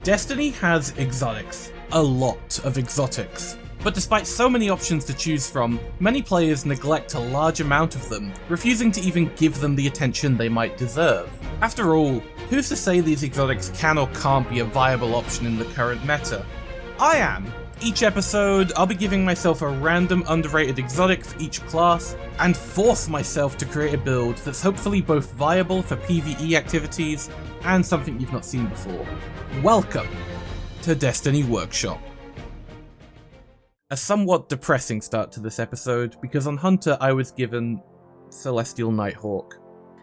Destiny has exotics. A lot of exotics. But despite so many options to choose from, many players neglect a large amount of them, refusing to even give them the attention they might deserve. After all, who's to say these exotics can or can't be a viable option in the current meta? I am. Each episode, I'll be giving myself a random underrated exotic for each class, and force myself to create a build that's hopefully both viable for PvE activities and something you've not seen before. Welcome to Destiny Workshop. A somewhat depressing start to this episode, because on Hunter I was given Celestial Nighthawk.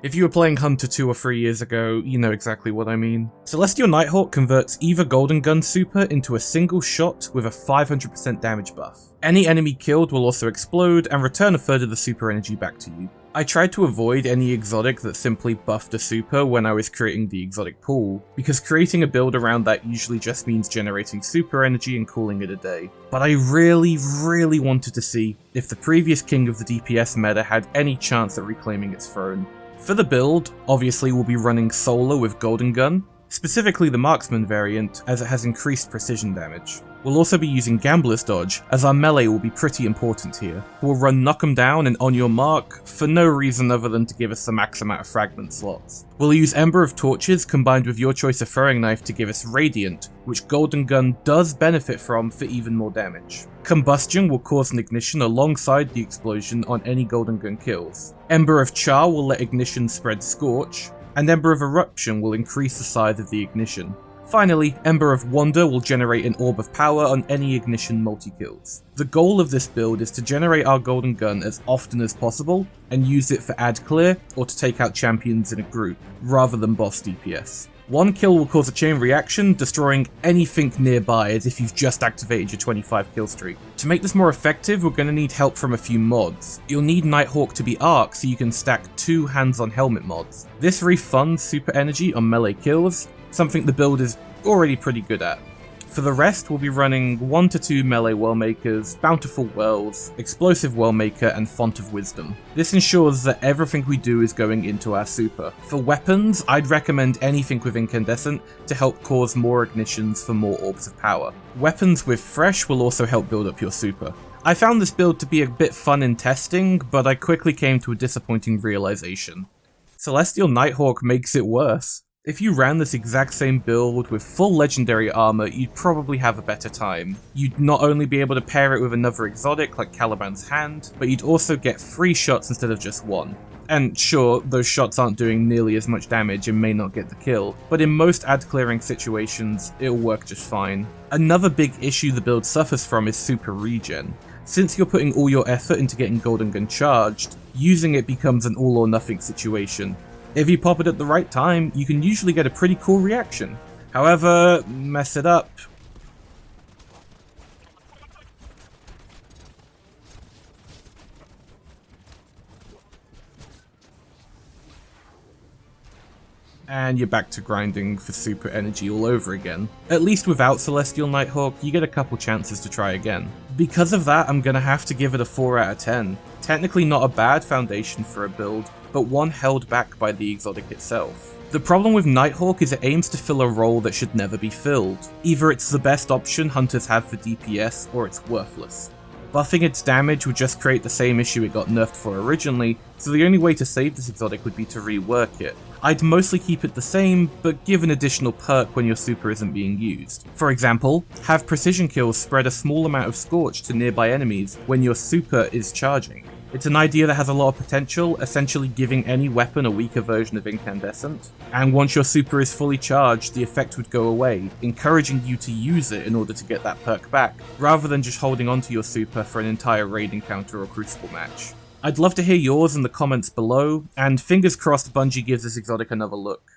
If you were playing Hunter 2 or 3 years ago, you know exactly what I mean. Celestial Nighthawk converts either Golden Gun super into a single shot with a 500% damage buff. Any enemy killed will also explode and return a third of the super energy back to you. I tried to avoid any exotic that simply buffed a super when I was creating the exotic pool, because creating a build around that usually just means generating super energy and calling it a day. But I really wanted to see if the previous king of the DPS meta had any chance at reclaiming its throne. For the build, obviously we'll be running solo with Golden Gun, specifically the Marksman variant as it has increased precision damage. We'll also be using Gambler's Dodge, as our melee will be pretty important here. We'll run Knock 'em Down and On Your Mark for no reason other than to give us the max amount of fragment slots. We'll use Ember of Torches combined with your choice of throwing knife to give us Radiant, which Golden Gun does benefit from for even more damage. Combustion will cause an ignition alongside the explosion on any Golden Gun kills. Ember of Char will let ignition spread Scorch, and Ember of Eruption will increase the size of the ignition. Finally, Ember of Wonder will generate an Orb of Power on any ignition multi-kills. The goal of this build is to generate our Golden Gun as often as possible, and use it for ad clear or to take out champions in a group, rather than boss DPS. One kill will cause a chain reaction, destroying anything nearby as if you've just activated your 25 kill streak. To make this more effective, we're going to need help from a few mods. You'll need Nighthawk to be Arc so you can stack 2 hands-on helmet mods. This refunds super energy on melee kills, something the build is already pretty good at. For the rest, we'll be running 1 to 2 melee Wellmakers, Bountiful Wells, Explosive Wellmaker, and Font of Wisdom. This ensures that everything we do is going into our super. For weapons, I'd recommend anything with Incandescent to help cause more ignitions for more Orbs of Power. Weapons with Fresh will also help build up your super. I found this build to be a bit fun in testing, but I quickly came to a disappointing realization. Celestial Nighthawk makes it worse. If you ran this exact same build with full legendary armor, you'd probably have a better time. You'd not only be able to pair it with another exotic like Caliban's Hand, but you'd also get 3 shots instead of just 1. And sure, those shots aren't doing nearly as much damage and may not get the kill, but in most ad clearing situations, it'll work just fine. Another big issue the build suffers from is super regen. Since you're putting all your effort into getting Golden Gun charged, using it becomes an all or nothing situation. If you pop it at the right time, you can usually get a pretty cool reaction. However, mess it up, and you're back to grinding for super energy all over again. At least without Celestial Nighthawk, you get a couple chances to try again. Because of that, I'm gonna have to give it a 4 out of 10. Technically not a bad foundation for a build, but one held back by the exotic itself. The problem with Nighthawk is it aims to fill a role that should never be filled. Either it's the best option hunters have for DPS, or it's worthless. Buffing its damage would just create the same issue it got nerfed for originally, so the only way to save this exotic would be to rework it. I'd mostly keep it the same, but give an additional perk when your super isn't being used. For example, have precision kills spread a small amount of Scorch to nearby enemies when your super is charging. It's an idea that has a lot of potential, essentially giving any weapon a weaker version of Incandescent. And once your super is fully charged, the effect would go away, encouraging you to use it in order to get that perk back, rather than just holding onto your super for an entire raid encounter or crucible match. I'd love to hear yours in the comments below, and fingers crossed Bungie gives this exotic another look.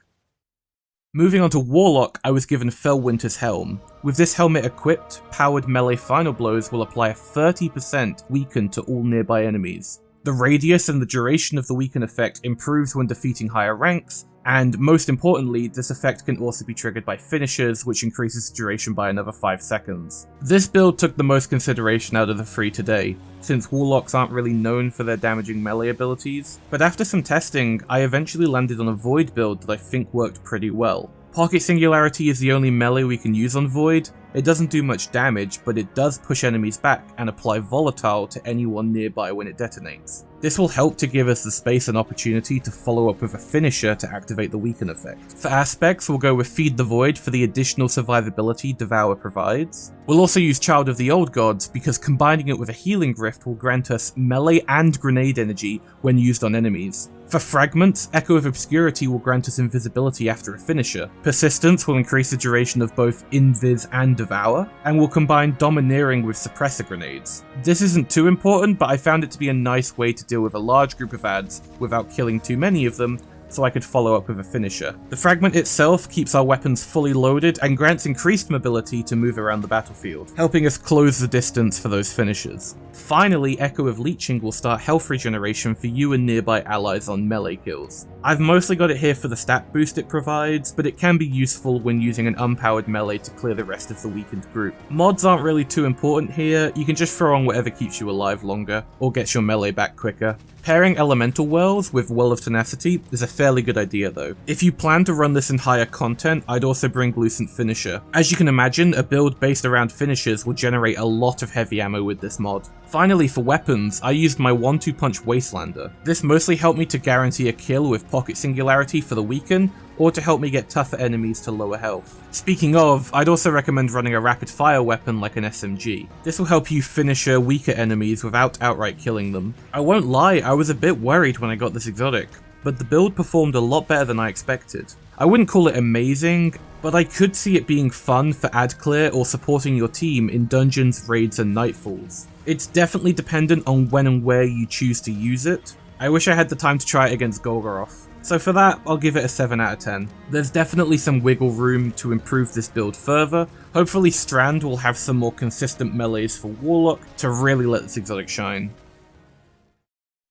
Moving on to Warlock, I was given Fellwinter's Helm. With this helmet equipped, powered melee final blows will apply a 30% weaken to all nearby enemies. The radius and the duration of the weaken effect improves when defeating higher ranks, and most importantly, this effect can also be triggered by finishers, which increases the duration by another 5 seconds. This build took the most consideration out of the 3 today, since Warlocks aren't really known for their damaging melee abilities, but after some testing, I eventually landed on a Void build that I think worked pretty well. Pocket Singularity is the only melee we can use on Void. It doesn't do much damage, but it does push enemies back and apply Volatile to anyone nearby when it detonates. This will help to give us the space and opportunity to follow up with a finisher to activate the weaken effect. For aspects, we'll go with Feed the Void for the additional survivability Devour provides. We'll also use Child of the Old Gods because combining it with a Healing Rift will grant us melee and grenade energy when used on enemies. For fragments, Echo of Obscurity will grant us invisibility after a finisher. Persistence will increase the duration of both Invis and Devour, and will combine Domineering with Suppressor grenades. This isn't too important, but I found it to be a nice way to deal with a large group of adds without killing too many of them, so I could follow up with a finisher. The fragment itself keeps our weapons fully loaded and grants increased mobility to move around the battlefield, helping us close the distance for those finishers. Finally, Echo of Leeching will start health regeneration for you and nearby allies on melee kills. I've mostly got it here for the stat boost it provides, but it can be useful when using an unpowered melee to clear the rest of the weakened group. Mods aren't really too important here, you can just throw on whatever keeps you alive longer, or gets your melee back quicker. Pairing Elemental Wells with Well of Tenacity is a fairly good idea though. If you plan to run this in higher content, I'd also bring Lucent Finisher. As you can imagine, a build based around finishers will generate a lot of heavy ammo with this mod. Finally, for weapons, I used my 1-2 punch Wastelander. This mostly helped me to guarantee a kill with Pocket Singularity for the weaken, or to help me get tougher enemies to lower health. Speaking of, I'd also recommend running a rapid fire weapon like an SMG. This will help you finisher weaker enemies without outright killing them. I won't lie, I was a bit worried when I got this exotic, but the build performed a lot better than I expected. I wouldn't call it amazing, but I could see it being fun for ad clear or supporting your team in dungeons, raids, and nightfalls. It's definitely dependent on when and where you choose to use it. I wish I had the time to try it against Golgoroth. So for that, I'll give it a 7 out of 10. There's definitely some wiggle room to improve this build further. Hopefully Strand will have some more consistent melees for Warlock to really let this exotic shine.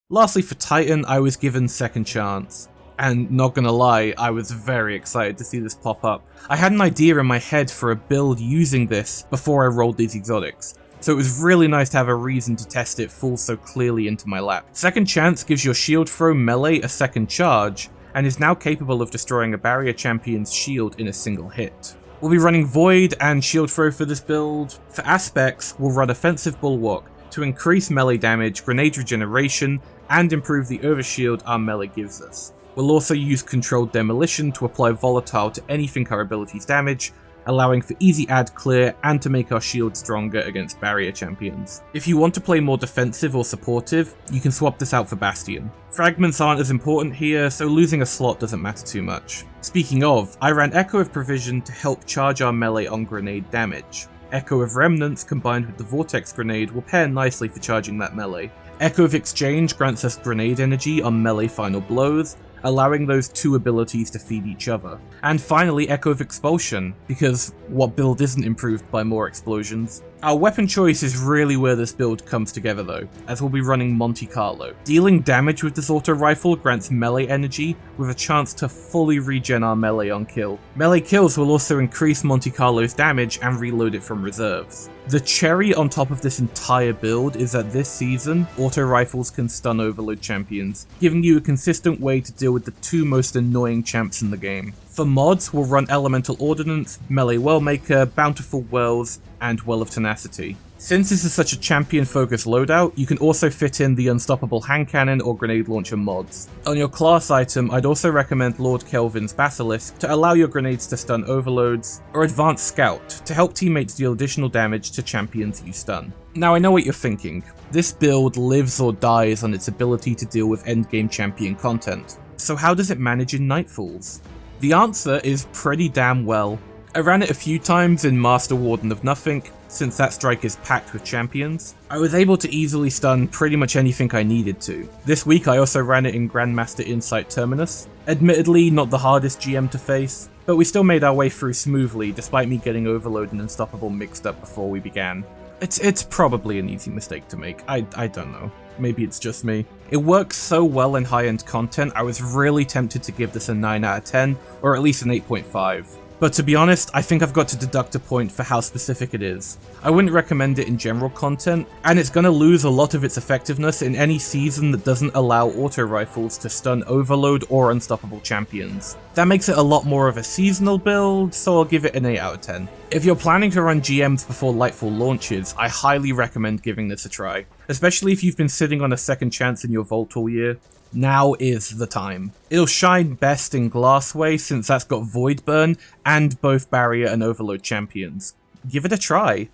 Lastly for Titan, I was given Second Chance. And not gonna lie, I was very excited to see this pop up. I had an idea in my head for a build using this before I rolled these exotics, so it was really nice to have a reason to test it fall so clearly into my lap. Second Chance gives your shield throw melee a second charge, and is now capable of destroying a barrier champion's shield in a single hit. We'll be running Void and shield throw for this build. For aspects, we'll run Offensive Bulwark to increase melee damage, grenade regeneration, and improve the overshield our melee gives us. We'll also use Controlled Demolition to apply Volatile to anything our abilities damage, allowing for easy ad clear and to make our shield stronger against barrier champions. If you want to play more defensive or supportive, you can swap this out for Bastion. Fragments aren't as important here, so losing a slot doesn't matter too much. Speaking of, I ran Echo of Provision to help charge our melee on grenade damage. Echo of Remnants combined with the Vortex Grenade will pair nicely for charging that melee. Echo of Exchange grants us grenade energy on melee final blows, allowing those two abilities to feed each other. And finally, Echo of Expulsion, because what build isn't improved by more explosions? Our weapon choice is really where this build comes together though, as we'll be running Monte Carlo. Dealing damage with this auto rifle grants melee energy with a chance to fully regen our melee on kill. Melee kills will also increase Monte Carlo's damage and reload it from reserves. The cherry on top of this entire build is that this season, auto rifles can stun overload champions, giving you a consistent way to deal with the two most annoying champs in the game. For mods, we'll run Elemental Ordnance, Melee Wellmaker, Bountiful Wells, and Well of Tenacity. Since this is such a champion-focused loadout, you can also fit in the Unstoppable Hand Cannon or Grenade Launcher mods. On your class item, I'd also recommend Lord Kelvin's Basilisk to allow your grenades to stun overloads, or Advanced Scout to help teammates deal additional damage to champions you stun. Now I know what you're thinking, this build lives or dies on its ability to deal with endgame champion content. So how does it manage in Nightfalls? The answer is pretty damn well. I ran it a few times in Master Warden of Nothing, since that strike is packed with champions. I was able to easily stun pretty much anything I needed to. This week I also ran it in Grandmaster Insight Terminus. Admittedly, not the hardest GM to face, but we still made our way through smoothly despite me getting Overload and Unstoppable mixed up before we began. It's probably an easy mistake to make, I don't know. Maybe it's just me. It works so well in high-end content, I was really tempted to give this a 9 out of 10, or at least an 8.5. but to be honest, I think I've got to deduct a point for how specific it is. I wouldn't recommend it in general content, and it's gonna lose a lot of its effectiveness in any season that doesn't allow auto rifles to stun Overload or unstoppable champions. That makes it a lot more of a seasonal build, so I'll give it an 8 out of 10. If you're planning to run GMs before Lightfall launches, I highly recommend giving this a try, especially if you've been sitting on a second chance in your vault all year. Now is the time. It'll shine best in Glassway since that's got Void Burn and both Barrier and Overload champions. Give it a try.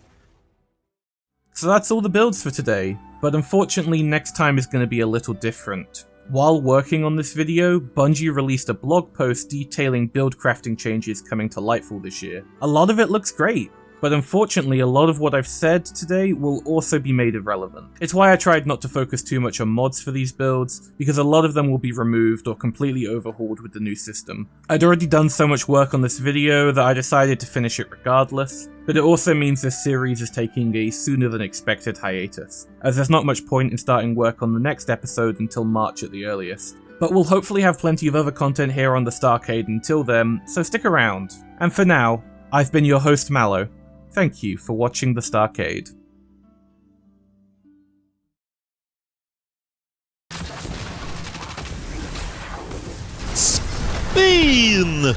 So that's all the builds for today, but unfortunately next time is going to be a little different. While working on this video, Bungie released a blog post detailing build crafting changes coming to Lightfall this year. A lot of it looks great, but unfortunately a lot of what I've said today will also be made irrelevant. It's why I tried not to focus too much on mods for these builds, because a lot of them will be removed or completely overhauled with the new system. I'd already done so much work on this video that I decided to finish it regardless, but it also means this series is taking a sooner than expected hiatus, as there's not much point in starting work on the next episode until March at the earliest. But we'll hopefully have plenty of other content here on the Starcade until then, so stick around. And for now, I've been your host Mallow. Thank you for watching the Starcade. Spin!